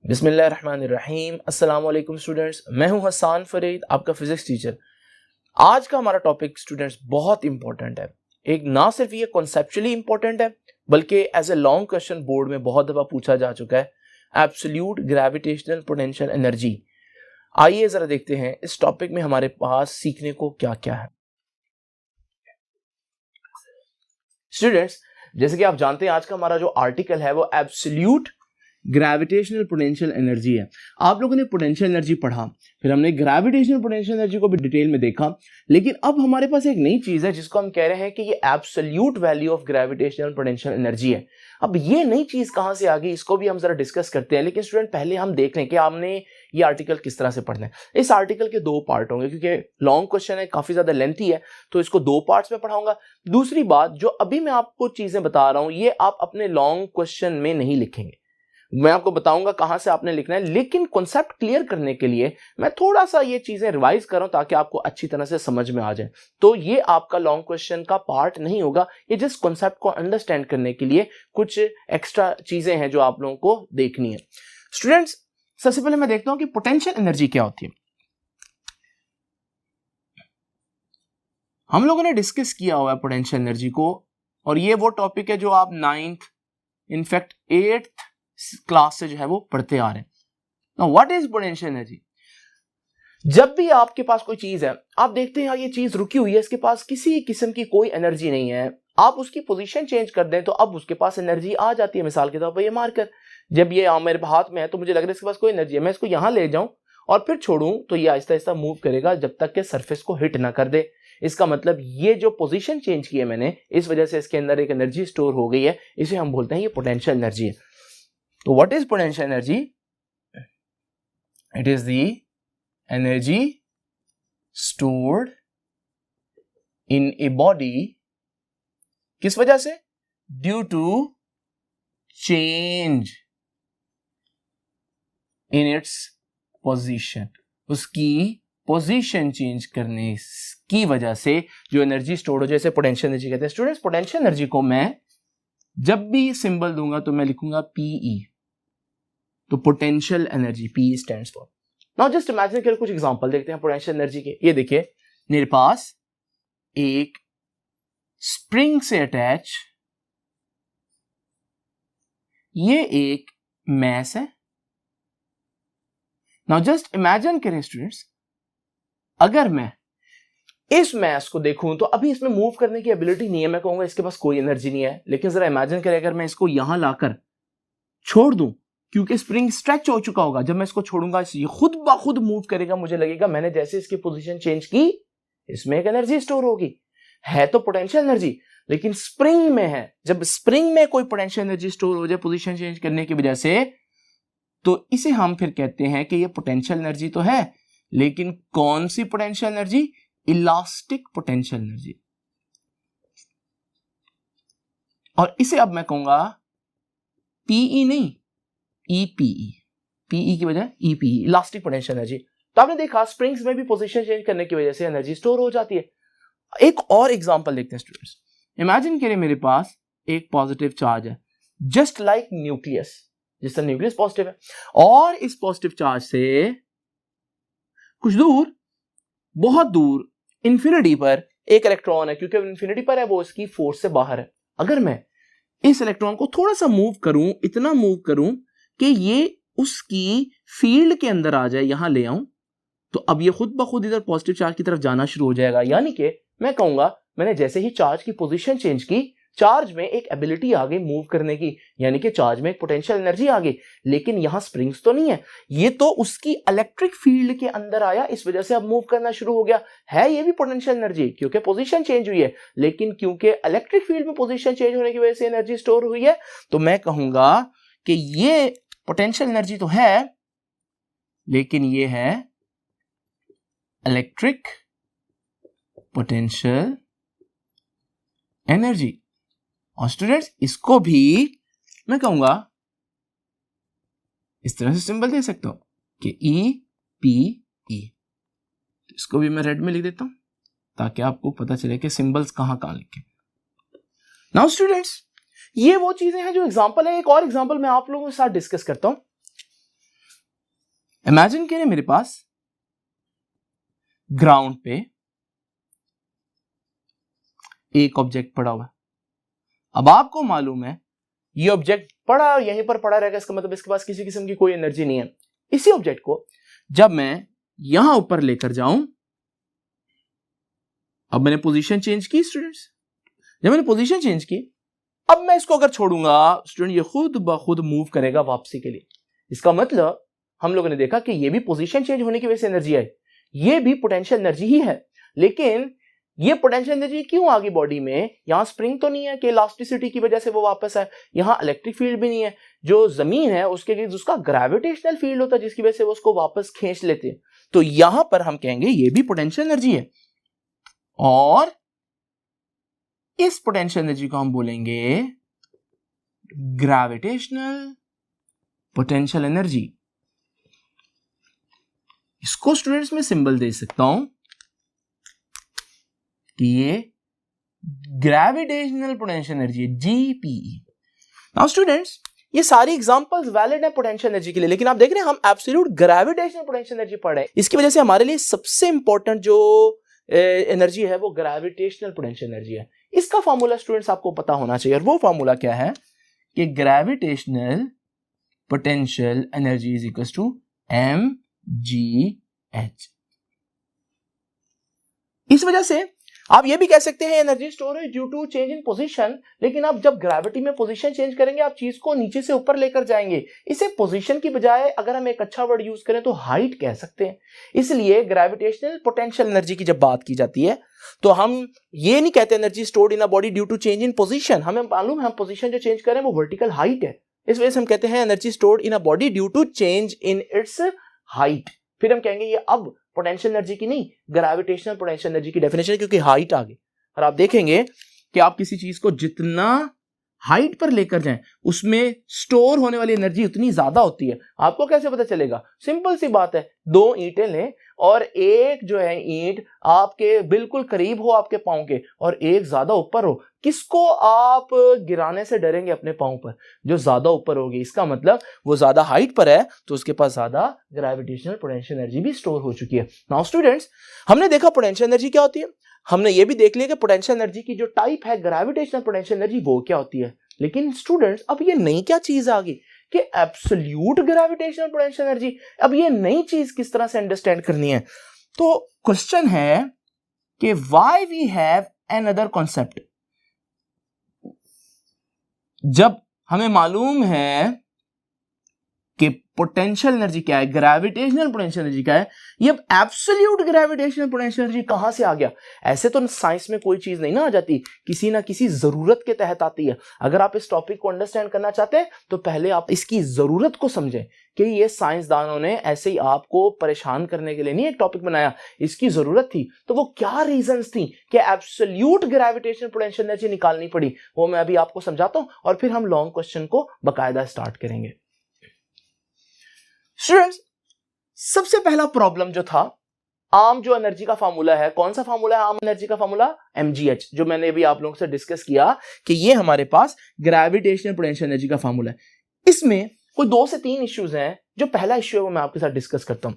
बिस्मिल्लाहिर्रहमानिर्रहीम। अस्सलाम वालेकुम स्टूडेंट्स, मैं हूं हसन फरीद, आपका फिजिक्स टीचर। आज का हमारा टॉपिक स्टूडेंट्स बहुत इंपॉर्टेंट है। एक ना सिर्फ ये कॉन्सेप्चुअली इंपॉर्टेंट है बल्कि as a long question board में बहुत दफा पूछा जा चुका है। Absolute gravitational potential energy. आइए जरा देखते हैं इस टॉपिक में हमारे पास सीखने को क्या क्या है। स्टूडेंट्स, जैसे कि आप जानते हैं आज का हमारा जो आर्टिकल है वो एब्सोल्यूट ग्रेविटेशनल पोटेंशियल एनर्जी है। आप लोगों ने पोटेंशियल एनर्जी पढ़ा, फिर हमने ग्रेविटेशनल पोटेंशियल एनर्जी को भी डिटेल में देखा, लेकिन अब हमारे पास एक नई चीज है जिसको हम कह रहे हैं कि ये absolute value of gravitational potential energy है। अब ये नई चीज कहां से आ गई, इसको भी हम जरा डिस्कस करते हैं। लेकिन स्टूडेंट पहले हम देख लें कि आपने ये आर्टिकल किस तरह से पढ़ना है। इस आर्टिकल के दो पार्ट होंगे क्योंकि लॉन्ग क्वेश्चन है, काफी ज्यादा लेंथी है, तो इसको दो पार्ट्स में पढ़ाऊंगा। दूसरी बात, जो अभी मैं आपको चीजें बता रहा हूं ये आप अपने लॉन्ग क्वेश्चन में नहीं लिखेंगे, मैं आपको बताऊंगा कहां से आपने लिखना है, लेकिन कॉन्सेप्ट क्लियर करने के लिए मैं थोड़ा सा ये चीजें रिवाइज कर रहा हूं ताकि आपको अच्छी तरह से समझ में आ जाए। तो ये आपका लॉन्ग क्वेश्चन का पार्ट नहीं होगा, ये जिस कॉन्सेप्ट को अंडरस्टैंड करने के लिए कुछ एक्स्ट्रा चीजें हैं जो आप लोगों को देखनी है। स्टूडेंट्स, सबसे पहले मैं देखता हूं कि पोटेंशियल एनर्जी क्या होती है। हम लोगों ने डिस्कस किया हुआ है पोटेंशियल एनर्जी को, और ये वो टॉपिक है जो आप 9th इनफैक्ट 8th क्लास से जो है वो पढ़ते आ रहे हैं। Now what is potential energy? जब भी आपके पास कोई चीज है, आप देखते हैं ये चीज रुकी हुई है, इसके पास किसी किस्म की कोई एनर्जी नहीं है, आप उसकी पोजीशन चेंज कर दें तो अब उसके पास एनर्जी आ जाती है। मिसाल के तौर पर ये मार्कर, जब ये मेरे हाथ में है तो मुझे लग रहा है इसके पास कोई एनर्जी है, मैं इसको यहां ले जाऊं और फिर छोड़ूं तो ये आहिस्ता आहिस्ता मूव करेगा जब तक कि सरफेस को हिट ना कर दे। इसका मतलब ये जो पोजीशन चेंज की है मैंने, इस वजह से इसके अंदर एक एनर्जी स्टोर हो गई है, इसे हम बोलते हैं ये पोटेंशियल एनर्जी है। So what is potential energy? It is the energy stored in a body. किस वजह से? Due to change in its position. उसकी पोजीशन चेंज करने की वजह से जो एनर्जी स्टोर हो, जैसे पोटेंशियल एनर्जी कहते हैं। स्टूडेंट्स, पोटेंशियल एनर्जी को मैं जब भी सिंबल दूंगा तो मैं लिखूंगा पीई, तो potential energy P stands for. Now just imagine करें, कुछ एग्जांपल देखते हैं पोटेंशियल एनर्जी के। ये देखिए, मेरे पास एक स्प्रिंग से अटैच ये एक मैस है। नाउ जस्ट इमेजिन करें स्टूडेंट्स, अगर मैं इस मैस को देखूं तो अभी इसमें मूव करने की एबिलिटी नहीं है, मैं कहूंगा इसके पास कोई एनर्जी नहीं है। लेकिन जरा इमेजिन करें अगर मैं इसको यहां लाकर छोड़ दूं, क्योंकि स्प्रिंग स्ट्रेच हो चुका होगा, जब मैं इसको छोड़ूंगा ये खुद ब खुद मूव करेगा, मुझे लगेगा मैंने जैसे इसकी पोजीशन चेंज की इसमें एक एनर्जी स्टोर होगी। है तो पोटेंशियल एनर्जी, लेकिन स्प्रिंग में है। जब स्प्रिंग में कोई पोटेंशियल एनर्जी स्टोर हो जाए पोजीशन चेंज करने की वजह से, तो इसे हम फिर कहते हैं कि ये पोटेंशियल एनर्जी तो है, लेकिन कौन सी potential energy? Elastic potential energy. और इसे अब मैं कहूंगा पीई नहीं, ईपीई। पीई की वजह ईपीई, इलास्टिक पोटेंशियल एनर्जी। तो आपने देखा स्प्रिंग्स में भी पोजीशन चेंज करने की वजह से एनर्जी स्टोर हो जाती है। एक और एग्जांपल देखते हैं स्टूडेंट्स। इमेजिन करिए मेरे पास एक पॉजिटिव चार्ज है, जस्ट लाइक न्यूक्लियस, जिसका न्यूक्लियस पॉजिटिव है, और इस पॉजिटिव चार्ज से कुछ दूर, बहुत दूर इंफिनिटी पर एक इलेक्ट्रॉन है। क्योंकि इंफिनिटी पर है वो इसकी फोर्स से बाहर है। अगर मैं इस इलेक्ट्रॉन को थोड़ा सा मूव करूं, इतना मूव करूं कि ये उसकी फील्ड के अंदर आ जाए, यहां ले आऊं, तो अब ये खुद ब खुद इधर पॉजिटिव चार्ज की तरफ जाना शुरू हो जाएगा। यानी कि मैं कहूंगा मैंने जैसे ही चार्ज की पोजीशन चेंज की, चार्ज में एक एबिलिटी आ गई मूव करने की, यानी कि चार्ज में एक पोटेंशियल एनर्जी आ गई। लेकिन यहां स्प्रिंग्स तो नहीं है, ये तो उसकी इलेक्ट्रिक फील्ड के अंदर आया, इस वजह से अब मूव करना शुरू हो गया। है ये भी पोटेंशियल एनर्जी क्योंकि पोजीशन चेंज हुई है, लेकिन क्योंकि इलेक्ट्रिक फील्ड में पोजीशन चेंज होने की वजह से एनर्जी स्टोर हुई है, तो मैं कहूंगा कि ये पोटेंशियल एनर्जी तो है, लेकिन ये है इलेक्ट्रिक पोटेंशियल एनर्जी। और स्टूडेंट्स, इसको भी मैं कहूंगा इस तरह से सिंबल दे सकता हूं कि ई पी ई। इसको भी मैं रेड में लिख देता हूं ताकि आपको पता चले कि सिंबल्स कहां कहां लिखे। नाउ स्टूडेंट्स, ये वो चीजें हैं जो एग्जांपल है। एक और एग्जांपल मैं आप लोगों के साथ डिस्कस करता हूं। इमेजिन करें मेरे पास ग्राउंड पे एक ऑब्जेक्ट पड़ा हुआ है। अब आपको मालूम है ये ऑब्जेक्ट पड़ा यहीं पर पड़ा रहेगा, इसका मतलब इसके पास किसी किस्म की कोई एनर्जी नहीं है। इसी ऑब्जेक्ट को जब मैं यहां ऊपर लेकर जाऊं, अब मैंने पोजीशन चेंज की स्टूडेंट्स, जब मैंने पोजीशन चेंज की, अब मैं इसको अगर छोड़ूंगा स्टूडेंट, ये खुद ब खुद मूव करेगा वापसी के लिए। इसका मतलब हम लोगों ने देखा कि ये भी पोजीशन चेंज होने की वजह से एनर्जी आई, ये भी पोटेंशियल एनर्जी ही है। लेकिन ये पोटेंशियल एनर्जी क्यों आ गई बॉडी में? यहां स्प्रिंग तो नहीं है कि इलास्टिसिटी की वजह से वो वापस आए, यहां इलेक्ट्रिक फील्ड भी नहीं है, जो जमीन है उसके लिए उसका ग्रेविटेशनल फील्ड होता है जिसकी वजह से वो उसको वापस खींच लेते हैं। तो यहां पर हम कहेंगे ये भी पोटेंशियल एनर्जी है, और इस पोटेंशियल एनर्जी को हम बोलेंगे ग्रेविटेशनल पोटेंशियल एनर्जी। इसको स्टूडेंट्स में सिंबल दे सकता हूं कि ये ग्रेविटेशनल पोटेंशियल एनर्जी है, जीपीई। नाउ स्टूडेंट्स, ये सारी एग्जांपल्स वैलिड है पोटेंशियल एनर्जी के लिए, लेकिन आप देख रहे हैं हम एब्सोल्यूट ग्रेविटेशनल पोटेंशियल एनर्जी पढ़ रहे हैं। इसकी वजह से हमारे लिए सबसे इंपॉर्टेंट जो एनर्जी है वो ग्रेविटेशनल पोटेंशियल एनर्जी है। इसका फॉर्मूला स्टूडेंट्स आपको पता होना चाहिए, और वो फॉर्मूला क्या है कि gravitational potential energy is equal to mgh। इस वजह से आप ये भी कह सकते हैं एनर्जी स्टोर है due to change in position, लेकिन आप जब ग्रेविटी में पोजीशन चेंज करेंगे आप चीज को नीचे से ऊपर लेकर जाएंगे। इसे पोजीशन की बजाय अगर हम एक अच्छा वर्ड यूज करें तो हाइट कह सकते हैं। इसलिए ग्रेविटेशनल पोटेंशियल एनर्जी की जब बात की जाती है तो हम ये नहीं कहते energy stored in a body due to change in position. हमें मालूम है हम पोजीशन जो चेंज करें वो वर्टिकल हाइट है, इस वजह से हम कहते हैं energy stored in a body due to change in its height. फिर हम कहेंगे ये अब पोटेंशियल एनर्जी की नहीं, ग्रेविटेशनल पोटेंशियल एनर्जी की डेफिनेशन है, क्योंकि हाइट आ गई। और आप देखेंगे कि आप किसी चीज को जितना हाइट पर लेकर जाएं उसमें स्टोर होने वाली एनर्जी उतनी ज्यादा होती है। आपको कैसे पता चलेगा? सिंपल सी बात है, दो ईंटें लें और एक जो है ईंट आपके बिल्कुल करीब हो आपके पांव के और एक ज्यादा ऊपर हो, किसको आप गिराने से डरेंगे? अपने पांव पर, जो ज्यादा ऊपर होगी। इसका मतलब वो ज्यादा हाइट पर है तो उसके पास ज्यादा ग्रेविटेशनल पोटेंशियल एनर्जी भी स्टोर हो चुकी है। नाउ स्टूडेंट्स, हमने देखा पोटेंशियल एनर्जी क्या होती है, हमने ये भी देख लिया कि पोटेंशियल एनर्जी की जो टाइप है ग्रेविटेशनल पोटेंशियल एनर्जी वो क्या होती है। लेकिन स्टूडेंट्स अब ये नई क्या चीज आ गई कि एब्सोल्यूट ग्रेविटेशनल पोटेंशियल एनर्जी। अब ये नई चीज किस तरह से अंडरस्टैंड करनी है? तो क्वेश्चन है कि why we have another concept. जब हमें मालूम है कि पोटेंशियल एनर्जी क्या है, ग्रेविटेशनल पोटेंशियल एनर्जी क्या है, ये अब एब्सोल्यूट ग्रेविटेशनल पोटेंशियल एनर्जी कहां से आ गया? ऐसे तो साइंस में कोई चीज नहीं ना आ जाती, किसी ना किसी जरूरत के तहत आती है। अगर आप इस टॉपिक को अंडरस्टैंड करना चाहते हैं तो पहले आप इसकी जरूरत को समझें कि ये साइंसदानों ने ऐसे ही आपको परेशान करने के लिए नहीं एक टॉपिक बनाया, इसकी जरूरत थी। तो वो क्या रीजंस थी कि एब्सोल्यूट ग्रेविटेशनल पोटेंशियल एनर्जी निकालनी पड़ी, वो मैं अभी आपको समझाता हूं और फिर हम लॉन्ग क्वेश्चन को बकायदा स्टार्ट करेंगे। स्टूडेंट्स, सबसे पहला प्रॉब्लम जो था, आम जो एनर्जी का फार्मूला है, कौन सा फार्मूला है आम एनर्जी का फार्मूला? mgh, जो मैंने अभी आप लोगों से डिस्कस किया कि ये हमारे पास ग्रेविटेशनल पोटेंशियल एनर्जी का फार्मूला है। इसमें कोई 2 से 3 इश्यूज हैं। जो पहला इश्यू है वो मैं आपके साथ डिस्कस करता हूं,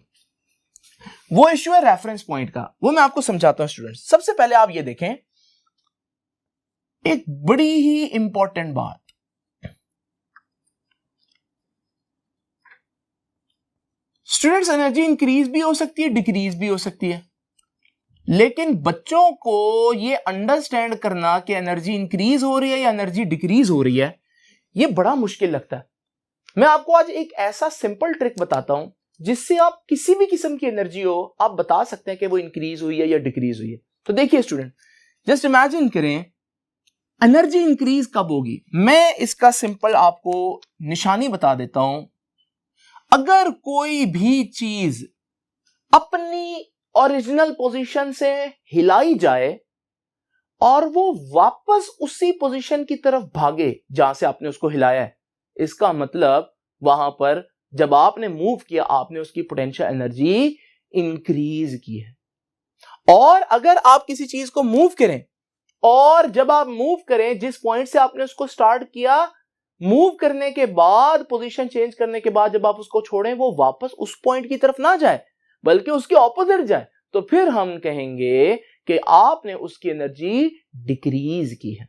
वो इश्यू है रेफरेंस पॉइंट का, वो मैं आपको समझाता हूं। स्टूडेंट्स, सबसे पहले आप ये देखें एक बड़ी ही इंपॉर्टेंट बात, स्टूडेंट्स एनर्जी इंक्रीज भी हो सकती है, डिक्रीज भी हो सकती है, लेकिन बच्चों को ये अंडरस्टैंड करना कि एनर्जी इंक्रीज हो रही है या एनर्जी डिक्रीज हो रही है, ये बड़ा मुश्किल लगता है। मैं आपको आज एक ऐसा सिंपल ट्रिक बताता हूं जिससे आप किसी भी किस्म की एनर्जी हो आप बता सकते हैं कि वो इंक्रीज हुई है या डिक्रीज हुई है। तो देखिए स्टूडेंट, जस्ट इमेजिन करें एनर्जी इंक्रीज कब होगी। मैं इसका सिंपल आपको निशानी बता देता हूं। अगर कोई भी चीज अपनी ओरिजिनल पोजीशन से हिलाई जाए और वो वापस उसी पोजीशन की तरफ भागे जहां से आपने उसको हिलाया है, इसका मतलब वहां पर जब आपने मूव किया आपने उसकी पोटेंशियल एनर्जी इंक्रीज की है। और अगर आप किसी चीज को मूव करें और जब आप मूव करें जिस पॉइंट से आपने उसको स्टार्ट किया मूव करने के बाद, पोजीशन चेंज करने के बाद जब आप उसको छोड़ें, वो वापस उस पॉइंट की तरफ ना जाए बल्कि उसके ऑपोजिट जाए, तो फिर हम कहेंगे कि आपने उसकी एनर्जी डिक्रीज की है।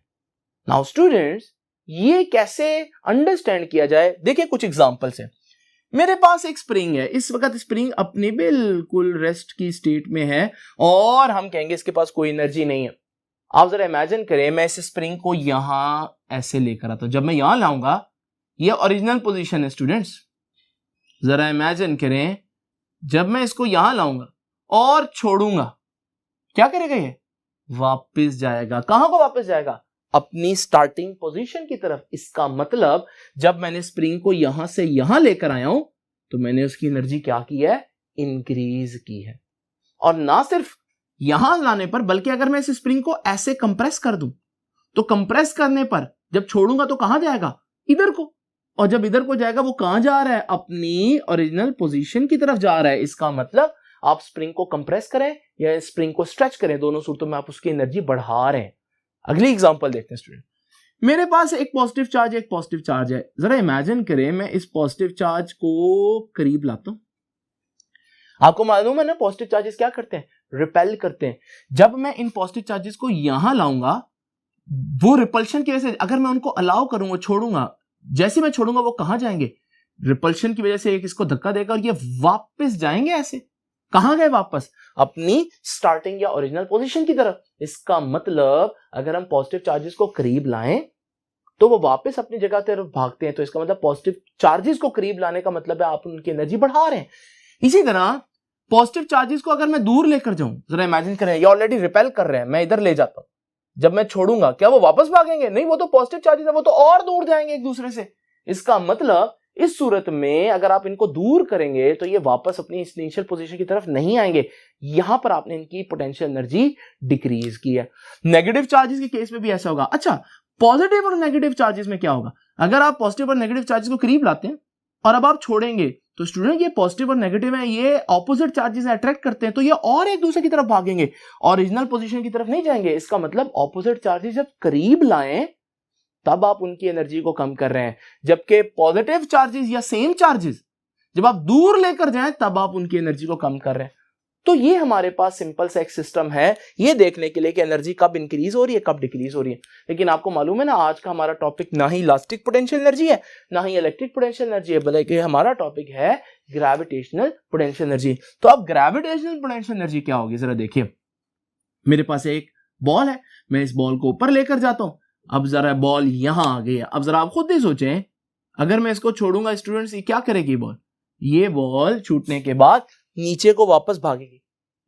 नाउ स्टूडेंट्स, ये कैसे अंडरस्टैंड किया जाए, देखिए कुछ एग्जांपल्स हैं। मेरे पास एक स्प्रिंग है, इस वक्त स्प्रिंग अपनी बिल्कुल रेस्ट की स्टेट में है और हम कहेंगे इसके पास कोई एनर्जी नहीं है। आप जरा इमेजिन करें, मैं इस स्प्रिंग को यहां ऐसे लेकर आता हूं, जब मैं यहां लाऊंगा, ये ओरिजिनल पोजीशन है स्टूडेंट्स, जरा इमेजिन करें, जब मैं इसको यहां लाऊंगा और छोड़ूंगा, क्या करेगा ये? वापस जाएगा। कहां को वापस जाएगा? अपनी स्टार्टिंग पोजीशन की तरफ। इसका मतलब जब मैंने स्प्रिंग को यहां से यहां लेकर आया हूं तो मैंने उसकी एनर्जी क्या की है? इंक्रीज की है। और ना सिर्फ यहां लाने पर, बल्कि अगर मैं इस स्प्रिंग को ऐसे कंप्रेस कर दूं तो कंप्रेस करने पर जब छोड़ूंगा तो कहां जाएगा? इधर को। और जब इधर को जाएगा वो कहां जा रहा है? अपनी ओरिजिनल पोजीशन की तरफ जा रहा है। इसका मतलब आप स्प्रिंग को कंप्रेस करें या स्प्रिंग को स्ट्रेच करें, दोनों सूरतों में आप उसकी एनर्जी बढ़ा रहे हैं। अगली एग्जांपल देखते हैं स्टूडेंट। मेरे पास एक पॉजिटिव चार्ज, एक पॉजिटिव चार्ज है। जरा इमेजिन करें, मैं इस पॉजिटिव चार्ज को करीब लाता हूं। आपको मालूम है ना, पॉजिटिव चार्जेस क्या करते हैं? रिपेल करते हैं। जब मैं इन पॉजिटिव चार्जेस को यहां लाऊंगा, वो रिपल्शन की वजह से, अगर मैं उनको अलाउ करूंगा, छोड़ूंगा, जैसे मैं छोड़ूंगा वो कहां जाएंगे? रिपल्शन की वजह से एक इसको धक्का देगा और ये वापस जाएंगे। ऐसे कहां गए? वापस अपनी स्टार्टिंग या ओरिजिनल पोजीशन की तरफ। इसका मतलब अगर हम पॉजिटिव चार्जेस को करीब लाएं तो वो वापस अपनी जगह तरफ भागते हैं। तो इसका मतलब पॉजिटिव चार्जेस को करीब लाने का मतलब है आप उनकी एनर्जी बढ़ा रहे हैं। इसी तरह पॉजिटिव चार्जेस को अगर मैं दूर लेकर जाऊं, जरा इमेजिन करें, ये ऑलरेडी रिपेल कर रहे हैं, मैं इधर ले जाता हूं, जब मैं छोड़ूंगा क्या वो वापस भागेंगे? नहीं, वो तो पॉजिटिव चार्जेस है, वो तो और दूर जाएंगे एक दूसरे से। इसका मतलब इस सूरत में अगर आप इनको दूर करेंगे तो ये वापस अपनी इनिशियल पोजीशन की तरफ नहीं आएंगे। यहां पर आपने इनकी पोटेंशियल एनर्जी डिक्रीज की है। नेगेटिव चार्जेस के केस में भी ऐसा होगा। अच्छा, पॉजिटिव और नेगेटिव चार्जेस में क्या होगा? अगर आप पॉजिटिव और नेगेटिव चार्जेस को करीब लाते हैं और अब आप छोड़ेंगे तो स्टूडेंट, ये पॉजिटिव और नेगेटिव है, ये ऑपोजिट चार्जेस अट्रैक्ट करते हैं, तो ये और एक दूसरे की तरफ भागेंगे, ओरिजिनल पोजीशन की तरफ नहीं जाएंगे। इसका मतलब ऑपोजिट चार्जेस जब करीब लाएं तब आप उनकी एनर्जी को कम कर रहे हैं, जबकि पॉजिटिव चार्जेस या सेम चार्जेस जब आप दूर लेकर जाएं तब आप उनकी एनर्जी को कम कर रहे हैं। तो ये हमारे पास सिंपल सा एक सिस्टम है ये देखने के लिए कि एनर्जी कब इंक्रीज हो रही है, कब डिक्रीज हो रही है। लेकिन आपको मालूम है ना, आज का हमारा टॉपिक ना ही इलास्टिक पोटेंशियल एनर्जी है, ना ही इलेक्ट्रिक पोटेंशियल एनर्जी है, बल्कि हमारा टॉपिक है ग्रेविटेशनल पोटेंशियल एनर्जी। तो अब ग्रेविटेशनल पोटेंशियल एनर्जी क्या होगी, जरा देखिए। मेरे पास एक बॉल है, मैं इस बॉल को ऊपर लेकर जाता हूं। अब जरा बॉल यहां आ गई है। अब जरा आप खुद ही सोचें, अगर मैं इसको छोड़ूंगा स्टूडेंट्स, ये क्या करेगी बॉल? ये बॉल छूटने के बाद नीचे को वापस भागेगी।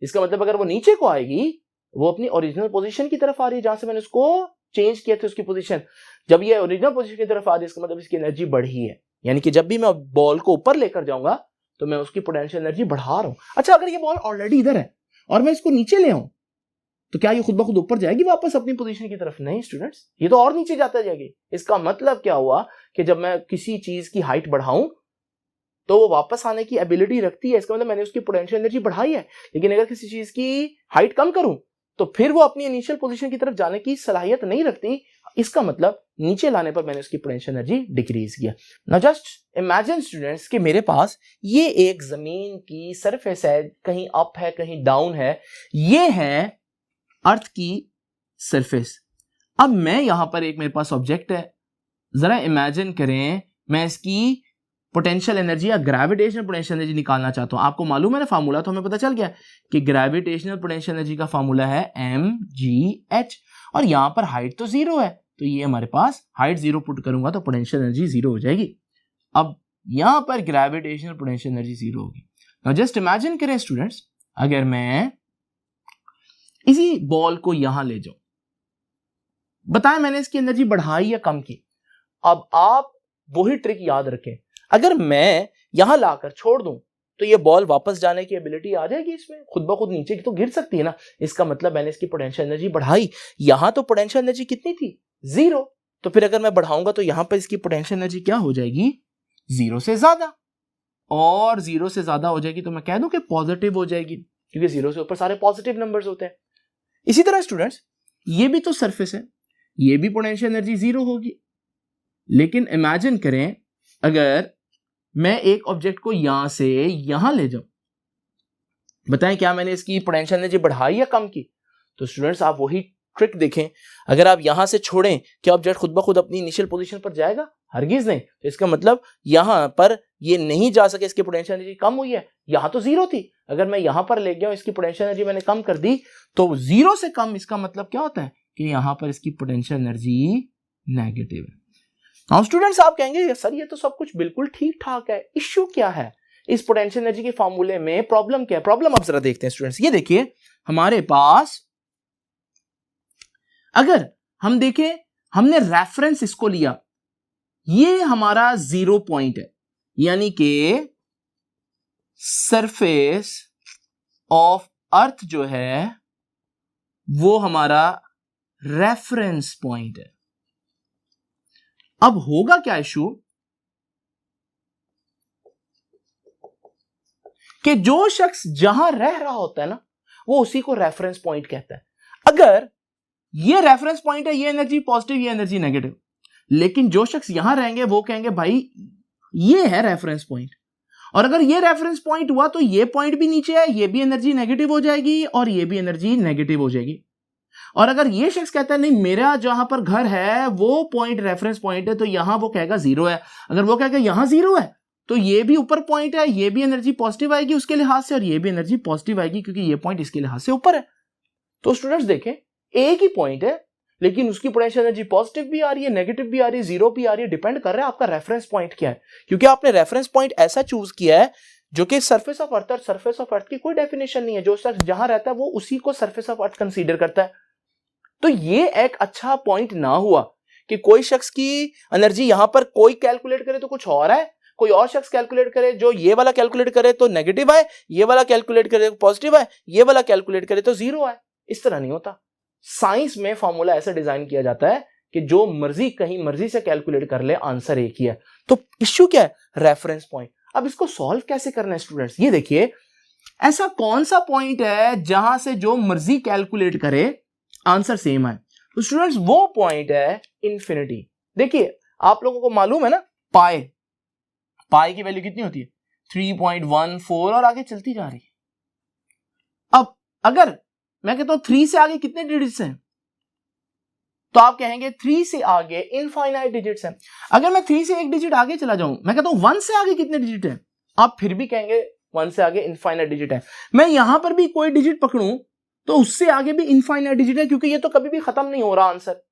इसका मतलब अगर वो नीचे को आएगी, वो अपनी ओरिजिनल पोजीशन की तरफ आ रही है जहां से मैंने उसको चेंज किया था उसकी पोजीशन। जब ये ओरिजिनल पोजीशन की तरफ आ रही है, इसका मतलब इसकी एनर्जी बढ़ी है। यानी कि जब भी मैं बॉल को ऊपर लेकर जाऊंगा तो मैं उसकी पोटेंशियल एनर्जी बढ़ा रहा हूं। अच्छा, अगर ये बॉल ऑलरेडी इधर है और मैं इसको नीचे ले आऊं तो क्या ये खुद ब खुद ऊपर जाएगी वापस अपनी पोजीशन की तरफ? नहीं स्टूडेंट्स, ये तो और नीचे जाता जाएगी। इसका मतलब क्या हुआ कि जब मैं किसी चीज की हाइट बढ़ाऊं तो वो वापस आने की एबिलिटी रखती है। इसका मतलब मैंने उसकी पोटेंशियल एनर्जी बढ़ाई है। लेकिन अगर किसी चीज की हाइट कम करूं तो फिर वो अपनी इनिशियल पोजीशन की तरफ जाने की सलाहियत नहीं रखती। इसका मतलब नीचे लाने पर मैंने उसकी पोटेंशियल एनर्जी डिक्रीज किया। नाउ जस्ट इमेजिन स्टूडेंट्स कि मेरे पास ये एक जमीन की सरफेस है, कहीं अप है कहीं डाउन है, ये है अर्थ की सरफेस। अब मैं यहां पर एक मेरे पास ऑब्जेक्ट है, जरा इमेजिन करें मैं इसकी पोटेंशियल एनर्जी या ग्रेविटेशनल पोटेंशियल एनर्जी निकालना चाहता हूं। आपको मालूम है ना फार्मूला, तो हमें पता चल गया कि ग्रेविटेशनल पोटेंशियल एनर्जी का फार्मूला है mgh, और यहां पर हाइट तो 0 है, तो ये हमारे पास हाइट 0 पुट करूंगा तो पोटेंशियल एनर्जी 0 हो जाएगी। अब यहां पर ग्रेविटेशनल पोटेंशियल एनर्जी 0 होगी। नाउ जस्ट इमेजिन करें स्टूडेंट्स, अगर मैं इसी बॉल को यहां ले जाऊं, बताएं मैंने इसकी एनर्जी बढ़ाई या कम की? अब आप वही ट्रिक याद रखें, अगर मैं यहां लाकर छोड़ दूं तो ये बॉल वापस जाने की एबिलिटी आ जाएगी इसमें, खुद ब खुद नीचे की तो गिर सकती है ना। इसका मतलब मैंने इसकी पोटेंशियल एनर्जी बढ़ाई। यहां तो पोटेंशियल एनर्जी कितनी थी? 0। तो फिर अगर मैं बढ़ाऊंगा तो यहां पर इसकी पोटेंशियल एनर्जी क्या हो जाएगी? 0 से ज्यादा। और 0 से ज्यादा हो जाएगी तो मैं कह दूं कि पॉजिटिव हो जाएगी, क्योंकि 0 से ऊपर सारे पॉजिटिव नंबर्स होते हैं। इसी तरह स्टूडेंट्स, ये भी तो सरफेस है, ये भी पोटेंशियल एनर्जी 0 होगी। लेकिन इमेजिन करें अगर मैं एक ऑब्जेक्ट को यहां से यहां ले जाऊं, बताएं क्या मैंने इसकी पोटेंशियल एनर्जी बढ़ाई या कम की? तो स्टूडेंट्स आप वही ट्रिक देखें, अगर आप यहां से छोड़ें क्या ऑब्जेक्ट खुद ब खुद अपनी इनिशियल पोजीशन पर जाएगा? हरगिज नहीं। तो इसका मतलब यहां पर ये नहीं जा सके, इसकी पोटेंशियल एनर्जी कम हुई है। यहां तो जीरो थी, अगर मैं यहां पर ले गया हूं, इसकी पोटेंशियल एनर्जी मैंने कम कर दी, तो जीरो से कम इसका मतलब क्या होता है कि यहां पर इसकी पोटेंशियल एनर्जी नेगेटिव है। नाउ स्टूडेंट्स आप कहेंगे सर ये तो सब कुछ बिल्कुल ठीक ठाक है, इश्यू क्या है इस पोटेंशियल एनर्जी के फॉर्मूले में, प्रॉब्लम क्या है? प्रॉब्लम आप जरा देखते हैं स्टूडेंट्स। ये देखिए हमारे पास अगर हम देखें, हमने रेफरेंस इसको लिया, ये हमारा 0 पॉइंट है, यानी कि सरफेस ऑफ अर्थ जो है वो हमारा रेफरेंस पॉइंट है। अब होगा क्या इशू कि जो शख्स जहां रह रहा होता है ना, वो उसी को रेफरेंस पॉइंट कहता है। अगर ये रेफरेंस पॉइंट है, ये एनर्जी पॉजिटिव, ये एनर्जी नेगेटिव, लेकिन जो शख्स यहां रहेंगे वो कहेंगे भाई ये है रेफरेंस पॉइंट। और अगर ये रेफरेंस पॉइंट हुआ तो ये पॉइंट भी नीचे है, ये भी एनर्जी नेगेटिव हो जाएगी और ये भी एनर्जी नेगेटिव हो जाएगी। और अगर ये शख्स कहता है नहीं मेरा जहां पर घर है वो पॉइंट रेफरेंस पॉइंट है, तो यहां वो कहेगा 0 है। अगर वो कहेगा यहां 0 है तो ये भी ऊपर पॉइंट है, ये भी एनर्जी पॉजिटिव आएगी उसके लिहाज से, और ये भी एनर्जी पॉजिटिव आएगी क्योंकि ये पॉइंट इसके लिहाज से ऊपर है। तो स्टूडेंट्स देखें एक ही पॉइंट है लेकिन उसकी पोटेंशियल एनर्जी पॉजिटिव भी आ रही है, नेगेटिव भी आ रही है, 0 भी आ रही है, डिपेंड कर रहा है आपका रेफरेंस पॉइंट क्या है। क्योंकि आपने रेफरेंस पॉइंट ऐसा चूज किया है जो कि सरफेस ऑफ अर्थ, और सरफेस ऑफ अर्थ की कोई डेफिनेशन नहीं है, जो शख्स जहां रहता है वो उसी को सरफेस ऑफ अर्थ कंसीडर करता है। तो ये एक अच्छा पॉइंट ना हुआ कि कोई शख्स की एनर्जी यहां पर कोई कैलकुलेट करे तो कुछ और है, कोई और शख्स कैलकुलेट करे, जो ये वाला कैलकुलेट करे तो नेगेटिव है, ये वाला कैलकुलेट करे तो पॉजिटिव है, ये वाला कैलकुलेट करे तो 0 है। इस तरह नहीं होता। साइंस में फॉर्मूला ऐसा डिजाइन किया जाता है कि जो मर्जी कहीं मर्जी से कैलकुलेट कर ले, आंसर एक ही है। तो इश्यू क्या है? Reference point. अब इसको सॉल्व कैसे करना है स्टूडेंट्स? ये देखिए ऐसा कौन सा पॉइंट है जहां से जो मर्जी कैलकुलेट करे आंसर सेम है? तो स्टूडेंट्स वो पॉइंट है इंफिनिटी। देखिए आप लोगों को मालूम है ना पाई की वैल्यू कितनी होती है? 3.14 और आगे चलती जा रही है। अब अगर मैं कहता हूं 3 से आगे कितने डिजिट्स हैं, तो आप कहेंगे 3 से आगे इनफाइनाइट डिजिट्स हैं। अगर मैं 3 से एक डिजिट आगे चला जाऊं, मैं कहता हूं 1 से आगे कितने डिजिट हैं, आप फिर भी कहेंगे 1 से आगे इनफाइनाइट डिजिट है। मैं यहां पर भी कोई डिजिट पकड़ूं तो उससे आगे भी इनफाइनाइट डिजिट है, क्योंकि ये तो कभी भी खत्म नहीं हो रहा आंसर।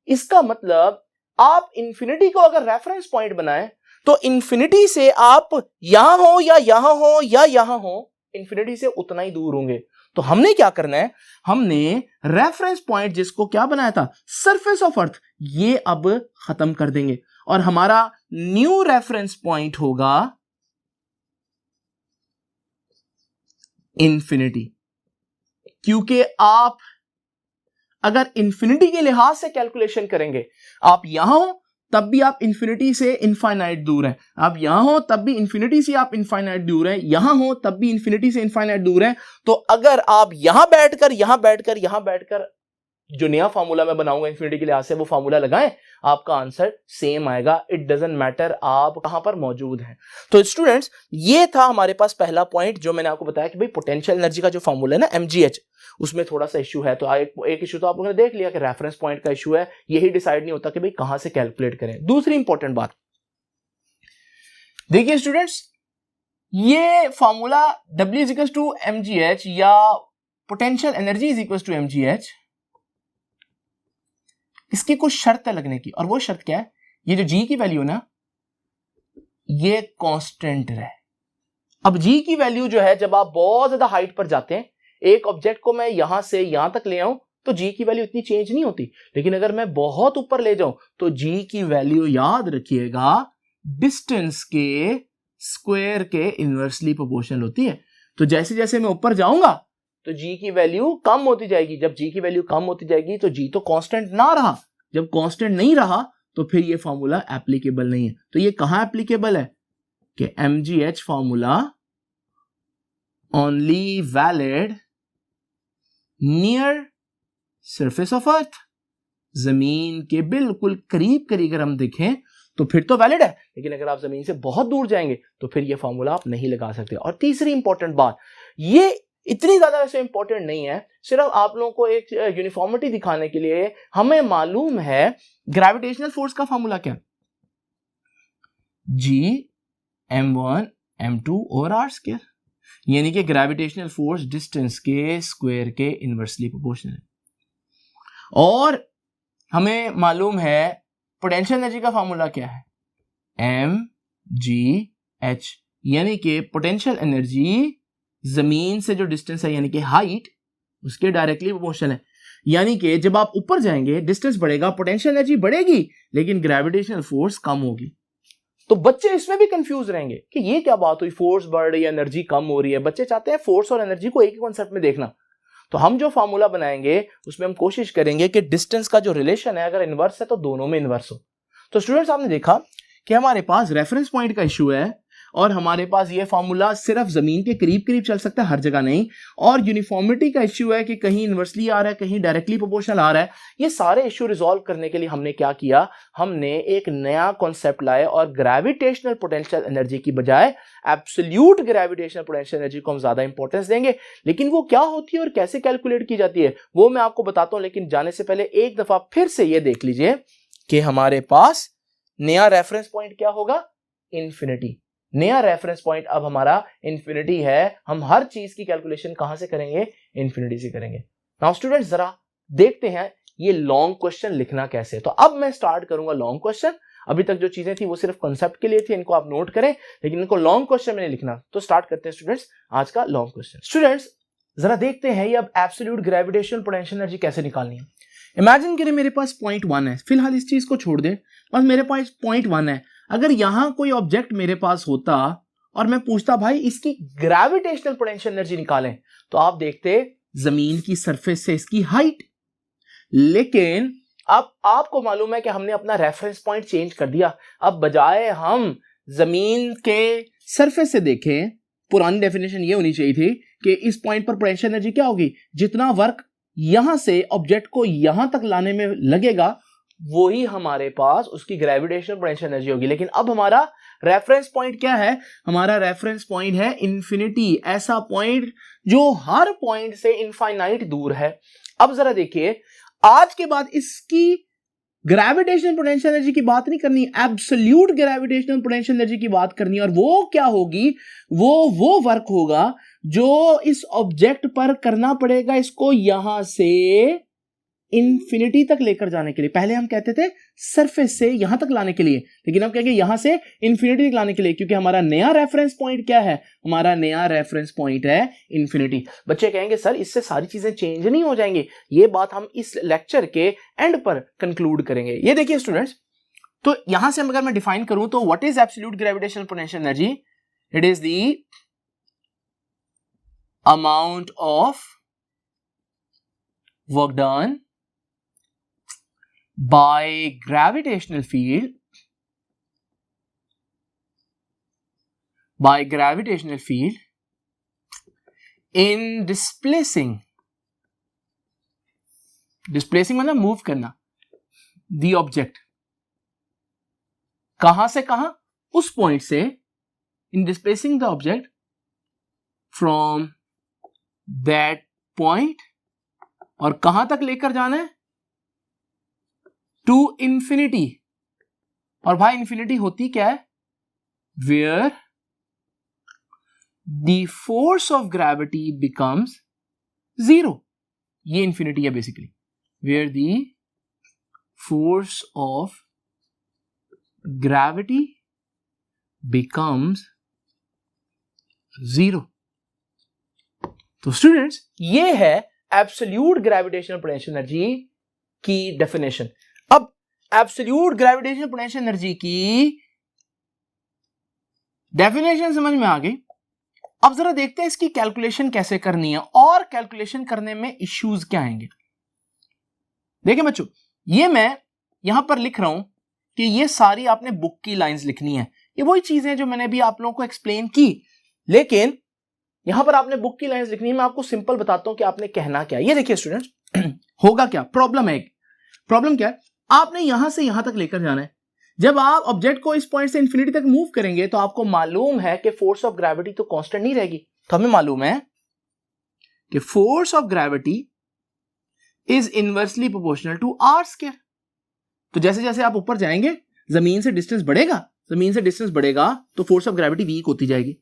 इसका मतलब आप इंफिनिटी को अगर रेफरेंस पॉइंट बनाएं तो इंफिनिटी से आप यहां हो या यहां हो या यहां हो, इंफिनिटी से उतना ही दूर होंगे। तो हमने क्या करना है, हमने रेफरेंस पॉइंट जिसको क्या बनाया था, सरफेस ऑफ अर्थ, ये अब खत्म कर देंगे और हमारा न्यू रेफरेंस पॉइंट होगा इंफिनिटी। क्योंकि आप अगर इंफिनिटी के लिहाज से कैलकुलेशन करेंगे, आप यहां हो तब भी आप इंफिनिटी से इनफाइनाइट दूर हैं, आप यहां हो तब भी इंफिनिटी से आप इनफाइनाइट दूर हैं, यहां हो तब भी इंफिनिटी से इनफाइनाइट दूर हैं। तो अगर आप यहां बैठकर जो नया फार्मूला मैं बनाऊंगा इंफिनिटी के लिहाज से, वो फार्मूला लगाएं, आपका आंसर सेम आएगा। इट डजंट मैटर आप कहां पर मौजूद हैं। तो स्टूडेंट्स ये था हमारे पास पहला पॉइंट जो मैंने आपको बताया कि भाई पोटेंशियल एनर्जी का जो फार्मूला है ना mgh, उसमें थोड़ा सा इश्यू है। तो एक इश्यू तो आप लोगों ने देख लिया कि रेफरेंस पॉइंट का इश्यू है, यही डिसाइड नहीं होता कि भाई कहां से कैलकुलेट करें। दूसरी इंपॉर्टेंट बात देखिए स्टूडेंट्स, ये फार्मूला W = mgh या पोटेंशियल एनर्जी = mgh, इसकी कुछ शर्त है लगने की, और वो शर्त क्या है, ये जो g की वैल्यू ना ये कांस्टेंट रहे। अब g की वैल्यू जो है, जब आप बहुत ज्यादा हाइट पर जाते हैं, एक ऑब्जेक्ट को मैं यहां से यहां तक ले आऊं तो g की वैल्यू इतनी चेंज नहीं होती, लेकिन अगर मैं बहुत ऊपर ले जाऊं तो g की वैल्यू याद रखिएगा डिस्टेंस के स्क्वायर के इनवर्सली प्रोपोर्शनल होती है। तो जैसे जैसे मैं ऊपर जाऊंगा तो g की वैल्यू कम होती जाएगी। जब g की वैल्यू कम होती जाएगी तो g तो कांस्टेंट ना रहा, जब कांस्टेंट नहीं रहा तो फिर ये फॉर्मूला एप्लीकेबल नहीं है। तो ये कहां एप्लीकेबल है कि mgh formula only valid near surface of earth, जमीन के बिल्कुल करीब करीब अगर हम देखें तो फिर तो वैलिड है, लेकिन अगर आप जमीन से बहुत दूर जाएंगे तो फिर ये फॉर्मूला आप नहीं लगा सकते। और तीसरी इंपॉर्टेंट बात, ये इतनी ज्यादा वैसे इंपॉर्टेंट नहीं है, सिर्फ आप लोगों को एक यूनिफॉर्मिटी दिखाने के लिए हमें मालूम है ग्रेविटेशनल फोर्स का फॉर्मूला क्या, G(m1 m2 over r²), यानी कि ग्रेविटेशनल फोर्स डिस्टेंस के स्क्वायर के इनवर्सली प्रोपोर्शनल है। और हमें मालूम है पोटेंशियल एनर्जी का फॉर्मूला क्या है, mgh, यानी कि पोटेंशियल एनर्जी जमीन से जो डिस्टेंस है यानी कि हाइट उसके डायरेक्टली प्रोपोर्शनल है। यानी कि जब आप ऊपर जाएंगे डिस्टेंस बढ़ेगा, पोटेंशियल एनर्जी बढ़ेगी, लेकिन ग्रेविटेशनल फोर्स कम होगी। तो बच्चे इसमें भी कंफ्यूज रहेंगे कि ये क्या बात हुई, फोर्स बढ़ रही है एनर्जी कम हो रही है। बच्चे चाहते हैं फोर्स और एनर्जी को एक ही कॉन्सेप्ट में देखना। तो हम जो फार्मूला बनाएंगे उसमें हम कोशिश करेंगे कि डिस्टेंस का जो रिलेशन है अगर इनवर्स है तो दोनों में इनवर्स हो। तो स्टूडेंट्स आपने देखा कि हमारे पास रेफरेंस पॉइंट का इशू है और हमारे पास ये फार्मूला सिर्फ जमीन के करीब करीब चल सकता है, हर जगह नहीं। और यूनिफॉर्मिटी का इश्यू है कि कहीं इनवर्सली आ रहा है, कहीं डायरेक्टली प्रोपोर्शनल आ रहा है। ये सारे इश्यू रिजॉल्व करने के लिए हमने क्या किया, हमने एक नया कॉन्सेप्ट लाया और ग्रेविटेशनल पोटेंशियल एनर्जी की बजाय एब्सोल्यूट ग्रेविटेशनल पोटेंशियल एनर्जी को हम ज्यादा इंपॉर्टेंस देंगे। लेकिन वो क्या होती है और कैसे कैलकुलेट की जाती है वो मैं आपको बताता हूं। लेकिन जाने से पहले एक दफा फिर से ये देख लीजिए कि हमारे पास नया रेफरेंस पॉइंट क्या होगा, इन्फिनिटी। नया रेफरेंस पॉइंट अब हमारा इन्फिनिटी है। हम हर चीज की कैलकुलेशन कहां से करेंगे, इन्फिनिटी से करेंगे। नाउ स्टूडेंट्स जरा देखते हैं ये लॉन्ग क्वेश्चन लिखना कैसे। तो अब मैं स्टार्ट करूंगा लॉन्ग क्वेश्चन। अभी तक जो चीजें थी वो सिर्फ कॉन्सेप्ट के लिए थी, इनको आप नोट करें, लेकिन इनको लॉन्ग क्वेश्चन में नहीं लिखना। तो स्टार्ट करते हैं स्टूडेंट्स आज का लॉन्ग क्वेश्चन। स्टूडेंट्स जरा देखते हैं ये अब एब्सोल्यूट ग्रेविटेशनल पोटेंशियल एनर्जी कैसे निकालनी है। इमेजिन करें मेरे पास पॉइंट 1 है, फिलहाल इस चीज को छोड़ दे, बस मेरे पास पॉइंट 1 है। अगर यहां कोई ऑब्जेक्ट मेरे पास होता और मैं पूछता भाई इसकी ग्रेविटेशनल पोटेंशियल एनर्जी निकालें, तो आप देखते जमीन की सरफेस से इसकी हाइट। लेकिन अब आपको मालूम है कि हमने अपना रेफरेंस पॉइंट चेंज कर दिया। अब बजाय हम जमीन के सरफेस से देखें, पुरानी डेफिनेशन ये होनी चाहिए थी कि इस पॉइंट पर पोटेंशियल एनर्जी क्या होगी, जितना वर्क यहां से ऑब्जेक्ट को यहां तक लाने में लगेगा वही हमारे पास उसकी ग्रेविटेशनल पोटेंशियल एनर्जी होगी। लेकिन अब हमारा रेफरेंस पॉइंट क्या है, हमारा रेफरेंस पॉइंट है इन्फिनिटी, ऐसा पॉइंट जो हर पॉइंट से इनफाइनाइट दूर है। अब जरा देखिए, आज के बाद इसकी ग्रेविटेशनल पोटेंशियल एनर्जी की बात नहीं करनी, एब्सोल्यूट ग्रेविटेशनल पोटेंशियल एनर्जी की बात करनी। और वो क्या होगी, वो वर्क होगा जो इस ऑब्जेक्ट पर करना पड़ेगा इसको यहां से इन्फिनिटी तक लेकर जाने के लिए। पहले हम कहते थे सरफेस से यहां तक लाने के लिए, लेकिन हम कहेंगे यहां से इन्फिनिटी तक लाने के लिए, क्योंकि हमारा नया रेफरेंस पॉइंट क्या है, हमारा नया रेफरेंस पॉइंट है इन्फिनिटी। बच्चे कहेंगे सर इससे सारी चीजें चेंज नहीं हो जाएंगी, ये बात हम इस लेक्चर के एंड पर कंक्लूड करेंगे। ये देखिए स्टूडेंट्स, तो यहां से अगर मैं डिफाइन करूं तो what is absolute gravitational potential energy, it is the amount of work done by gravitational field in displacing मतलब मूव करना the object, कहां से कहां, उस पॉइंट से, in displacing the object from that point, और कहां तक लेकर जाना है, टू इंफिनिटी। और भाई इंफिनिटी होती क्या है, where the force of gravity becomes zero. ये इंफिनिटी है basically, where the force of gravity becomes zero. तो स्टूडेंट्स ये है एब्सोल्यूट ग्रेविटेशनल पोटेंशियल एनर्जी की डेफिनेशन। अब एब्सोल्यूट ग्रेविटेशनल पोटेंशियल एनर्जी की डेफिनेशन समझ में आ गई। अब जरा देखते हैं इसकी कैलकुलेशन कैसे करनी है और कैलकुलेशन करने में इश्यूज क्या आएंगे। देखिए बच्चों, ये मैं यहां पर लिख रहा हूं कि ये सारी आपने बुक की लाइंस लिखनी है। ये वही चीजें जो मैंने भी आप लोगों को एक्सप्लेन की, लेकिन यहां पर आपने बुक की लाइंस लिखनी है। मैं आपको सिंपल बताता हूं कि आपने कहना क्या है। ये देखिए स्टूडेंट्स, होगा क्या, प्रॉब्लम है। प्रॉब्लम क्या है, आपने यहां से यहां तक लेकर जाना है। जब आप ऑब्जेक्ट को इस पॉइंट से इंफिनिटी तक मूव करेंगे तो आपको मालूम है कि फोर्स ऑफ ग्रेविटी तो कांस्टेंट नहीं रहेगी। तो हमें मालूम है कि force of gravity is inversely proportional to r square. तो जैसे जैसे आप ऊपर जाएंगे जमीन से डिस्टेंस बढ़ेगा तो फोर्स ऑफ ग्रेविटी वीक होती जाएगी।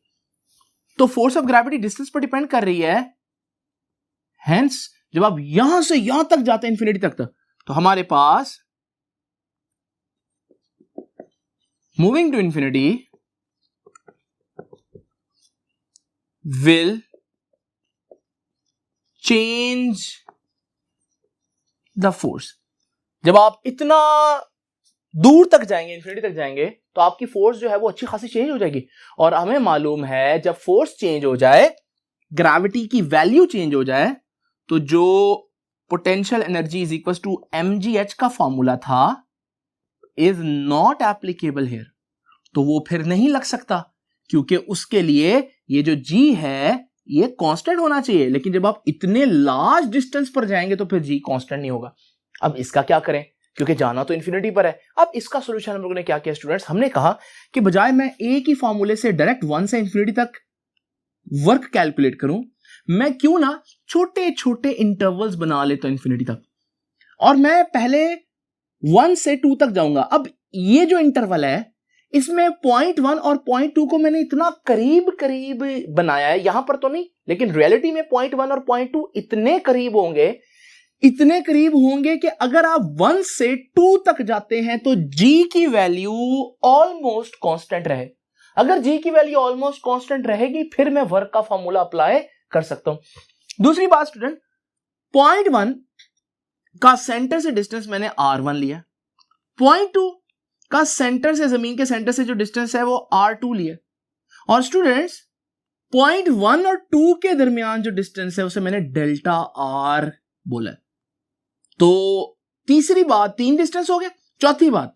तो फोर्स ऑफ ग्रेविटी डिस्टेंस पर डिपेंड कर रही है। हेंस जब आप यहां से यहां तक जाते हैं इंफिनिटी तक तो हमारे पास moving to infinity will change the force. जब आप इतना दूर तक जाएंगे, इंफिनिटी तक जाएंगे, तो आपकी फोर्स जो है वो अच्छी खासी चेंज हो जाएगी। और हमें मालूम है जब फोर्स चेंज हो जाए, ग्रेविटी की वैल्यू चेंज हो जाए, तो जो potential energy is equal to mgh का फॉर्मूला था इज नॉट एप्लीकेबल हियर। तो वो फिर नहीं लग सकता, क्योंकि उसके लिए ये जो g है ये कांस्टेंट होना चाहिए। लेकिन जब आप इतने लार्ज डिस्टेंस पर जाएंगे तो फिर g कांस्टेंट नहीं होगा। अब इसका क्या करें, क्योंकि जाना तो इंफिनिटी पर है। अब इसका सॉल्यूशन हम लोगों ने क्या किया स्टूडेंट्स, हमने कहा कि बजाय मैं एक ही फॉर्मूले से डायरेक्ट 1 से इंफिनिटी तक वर्क कैलकुलेट करूं, मैं क्यों ना छोटे छोटे इंटरवल्स बना लेता हूं इंफिनिटी तक, और मैं पहले 1 से 2 तक जाऊंगा। अब ये जो इंटरवल है इसमें 0.1 और 0.2 को मैंने इतना करीब करीब बनाया है, यहां पर तो नहीं, लेकिन रियलिटी में 0.1 और 0.2 इतने करीब होंगे कि अगर आप 1 से 2 तक जाते हैं तो g की वैल्यू ऑलमोस्ट कांस्टेंट रहे। अगर g की वैल्यू ऑलमोस्ट कांस्टेंट रहेगी फिर मैं वर्क का फॉर्मूला अप्लाई कर सकता हूं। दूसरी बात स्टूडेंट, 0.1 का सेंटर से डिस्टेंस मैंने r1 लिया, 0.2 का सेंटर से, जमीन के सेंटर से जो डिस्टेंस है वो r2 लिया, और स्टूडेंट्स 0.1 और 2 के दरमियान जो डिस्टेंस है उसे मैंने डेल्टा r बोला। तो तीसरी बात, 3 डिस्टेंस हो गए। चौथी बात,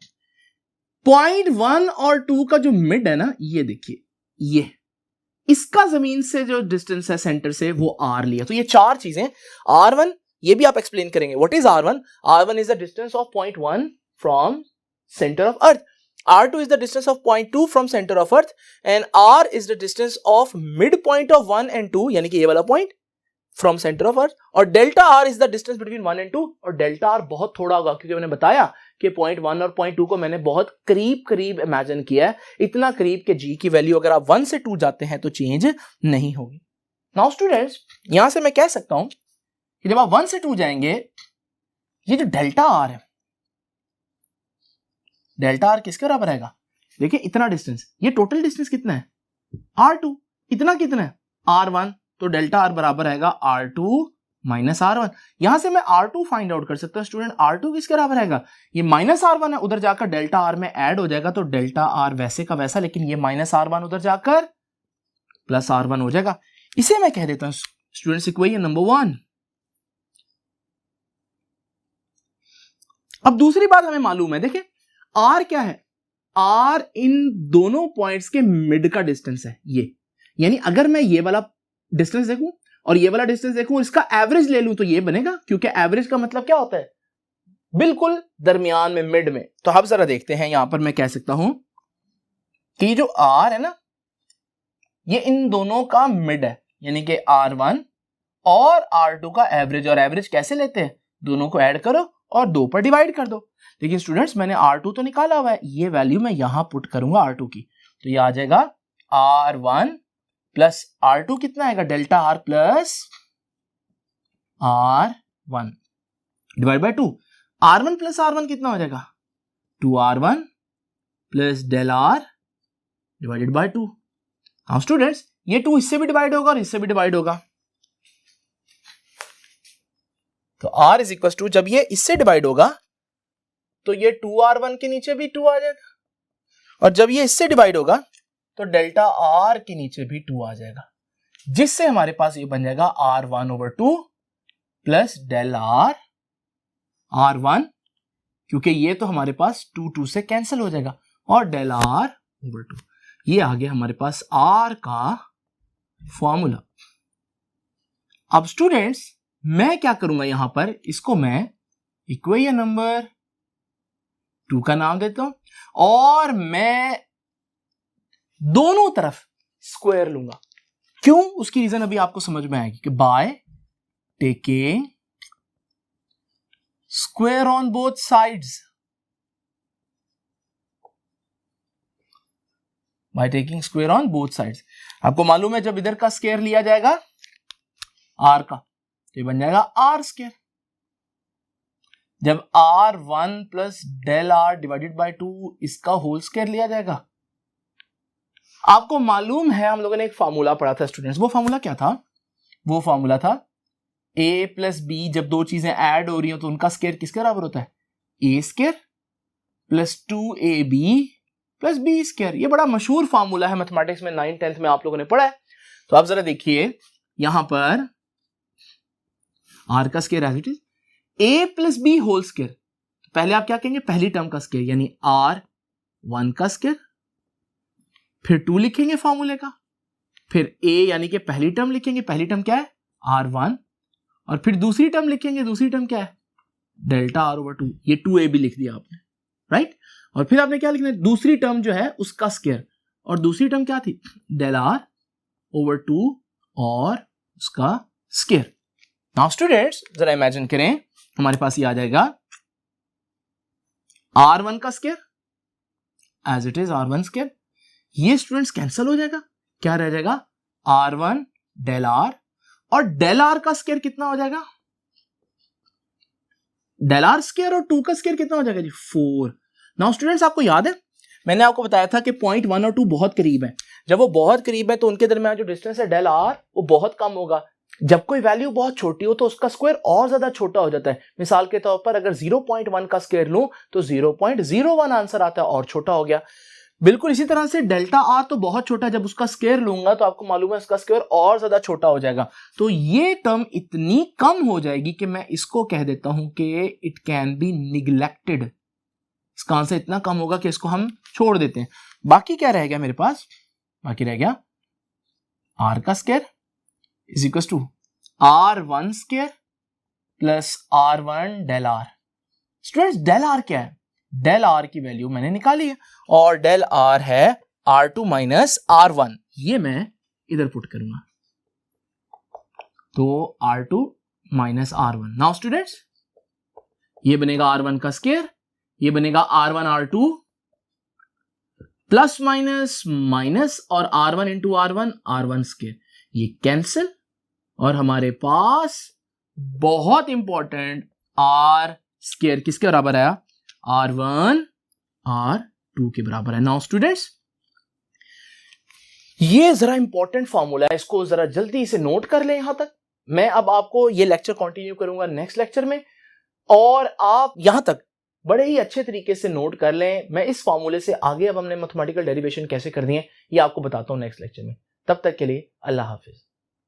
0.1 और 2 का जो मिड है ना, ये देखिए, ये इसका जमीन से जो डिस्टेंस है सेंटर से वो r लिया। तो ये 4 चीजें, r1 ये भी आप एक्सप्लेन करेंगे। What is r1? r1 is the distance of 0.1 from center of earth, r2 is the distance of 0.2 from center of earth, and r is the distance of midpoint of 1 and 2 यानी कि ये वाला point from center of earth, और delta r is the distance between 1 and 2, और delta r बहुत थोड़ा होगा क्योंकि मैंने बताया कि 0.1 और 0.2 को मैंने बहुत करीब करीब इमेजिन किया है, इतना करीब कि g की वैल्यू अगर आप 1 से 2 जाते हैं तो चेंज नहीं होगी। नाउ स्टूडेंट्स, यहां से मैं कह सकता हूं कि जब आप 1 से 2 जाएंगे, ये जो डेल्टा r है, डेल्टा आर किसके बराबर आएगा? देखिए इतना डिस्टेंस, ये टोटल डिस्टेंस कितना है? r2। इतना कितना है? r1। तो डेल्टा आर बराबर आएगा r2 माइनस r1। यहां से मैं r2 फाइंड आउट कर सकता हूं स्टूडेंट। r2 किसके बराबर आएगा? ये माइनस r1 है, उधर जाकर डेल्टा आर में ऐड हो जाएगा, तो डेल्टा आर वैसे का वैसा, लेकिन ये माइनस r1 उधर जाकर प्लस r1 हो जाएगा। इसे मैं कह देता हूं स्टूडेंट्स इक्वेशन नंबर 1। अब दूसरी बात हमें मालूम है, देखिए r क्या है? r इन दोनों पॉइंट्स के मिड का डिस्टेंस है ये, यानी अगर मैं ये वाला डिस्टेंस देखूं और ये वाला डिस्टेंस देखूं, इसका एवरेज ले लूं तो ये बनेगा, क्योंकि एवरेज का मतलब क्या होता है? बिल्कुल दरमियान में, मिड में। तो अब जरा देखते हैं, यहां पर मैं कह सकता हूं कि जो r है ना, ये इन दोनों का मिड है, यानी कि r1 और r2 का एवरेज। और एवरेज कैसे लेते हैं? दोनों को ऐड करो और 2 पर डिवाइड कर दो। लेकिन स्टूडेंट्स मैंने r2 तो निकाला हुआ है, ये वैल्यू मैं यहां पुट करूंगा r2 की, तो ये आ जाएगा r1 प्लस r2 कितना आएगा? Delta r plus r1 divide by 2। r1 plus r1 कितना हो जाएगा? 2r1 plus del r divided by 2। हाँ स्टूडेंट्स, ये 2 इससे भी डिवाइड होगा और इससे भी डिवाइड होगा, तो r इज इक्वल टू, जब ये इससे डिवाइड होगा तो ये 2r1 के नीचे भी 2 आ जाएगा, और जब ये इससे डिवाइड होगा तो डेल्टा r के नीचे भी 2 आ जाएगा, जिससे हमारे पास ये बन जाएगा r1/2 प्लस डेल r1, क्योंकि ये तो हमारे पास 2 से कैंसिल हो जाएगा, और डेल r/2। ये आ गया हमारे पास r का फॉर्मूला। अब स्टूडेंट्स मैं क्या करूंगा, यहां पर इसको मैं इक्वेशन नंबर 2 का नाम देता हूं और मैं दोनों तरफ स्क्वायर लूंगा। क्यों? उसकी रीजन अभी आपको समझ में आएगी कि by taking square on both sides, by taking square on both sides. आपको मालूम है जब इधर का स्क्वायर लिया जाएगा आर का तो ये बन जाएगा आर स्क्वायर। जब R1 plus del r divided by 2 इसका होल स्क्वायर लिया जाएगा। आपको मालूम है हम लोगों ने एक फार्मूला पढ़ा था स्टूडेंट्स, वो फार्मूला क्या था? वो फार्मूला था a प्लस बी, जब दो चीजें ऐड हो रही हो तो उनका स्क्वायर किसके बराबर होता है? a स्क्वायर प्लस 2ab प्लस बी स्क्वायर। ये बड़ा मशहूर फार्मूला है, मैथमेटिक्स में 9th 10th में आप लोगों ने पढ़ा है। तो आप जरा देखिए यहां पर r का square as it is a plus b whole square. पहले आप क्या कहेंगे? पहली टर्म का स्क्वायर यानी r1 का स्क्वायर, फिर 2 लिखेंगे फार्मूले का, फिर a यानी कि पहली टर्म लिखेंगे, पहली टर्म क्या है? r1, और फिर दूसरी टर्म लिखेंगे, दूसरी टर्म क्या है? Delta r over 2। ये 2ab लिख दिया आपने, राइट? और फिर आपने क्या लिखना है? दूसरी टर्म जो है उसका स्क्वायर, और दूसरी टर्म क्या थी? डेल r ओवर 2 और उसका स्क्वायर। नाउ स्टूडेंट्स जरा इमेजिन करें, हमारे पास ये आ जाएगा r1 का square as it is r1 square. ये स्टूडेंट्स कैंसिल हो जाएगा, क्या रह जाएगा? r1 डेल r, और डेल r का स्क्वायर कितना हो जाएगा? डेल r स्क्वायर और 2 का स्क्वायर कितना हो जाएगा जी? 4। नाउ स्टूडेंट्स आपको याद है मैंने आपको बताया था कि पॉइंट 1 और 2 बहुत करीब है। जब वो बहुत करीब है तो उनके दरमियान जो डिस्टेंस है डेल r वो बहुत कम होगा। जब कोई वैल्यू बहुत छोटी हो तो उसका स्क्वायर और ज्यादा छोटा हो जाता है। मिसाल के तौर पर अगर 0.1 का स्क्वायर लूं तो 0.01 आंसर आता है, और छोटा हो गया। बिल्कुल इसी तरह से डेल्टा आर तो बहुत छोटा है, जब उसका स्क्वायर लूंगा तो आपको मालूम है उसका स्क्वायर और ज्यादा छोटा हो जाएगा। तो ये टर्म इतनी कम हो जाएगी कि मैं इसको कह देता हूं कि इट कैन बी निग्लेक्टेड। इसका आंसर इतना कम होगा कि इसको हम छोड़ देते हैं। बाकी क्या रह गया मेरे पास? बाकी रह गया आर का square is equal to r1 square plus r1 del R. Students del R क्या है? डेल आर की वैल्यू मैंने निकाली है, और डेल आर है r2 माइनस r1। ये मैं इधर पुट करूंगा तो r2 minus r1। Now students ये बनेगा r1 का स्क्वायर, ये बनेगा r1 r2 plus minus minus और r1 इंटू r1 स्क्वायर। ये कैंसिल, और हमारे पास बहुत इंपॉर्टेंट r स्क्वायर किसके बराबर आया? r1 r2 के बराबर है। नाउ स्टूडेंट्स ये जरा इंपॉर्टेंट फॉर्मूला है, इसको जरा जल्दी से नोट कर लें यहां तक। मैं अब आपको ये लेक्चर कंटिन्यू करूंगा नेक्स्ट लेक्चर में, और आप यहां तक बड़े ही अच्छे तरीके से नोट कर लें। मैं इस फॉर्मूले से आगे अब हमने मैथमेटिकल डेरिवेशन कैसे करनी है ये आपको बताता हूं नेक्स्ट लेक्चर में। तब तक के लिए अल्लाह हाफिज।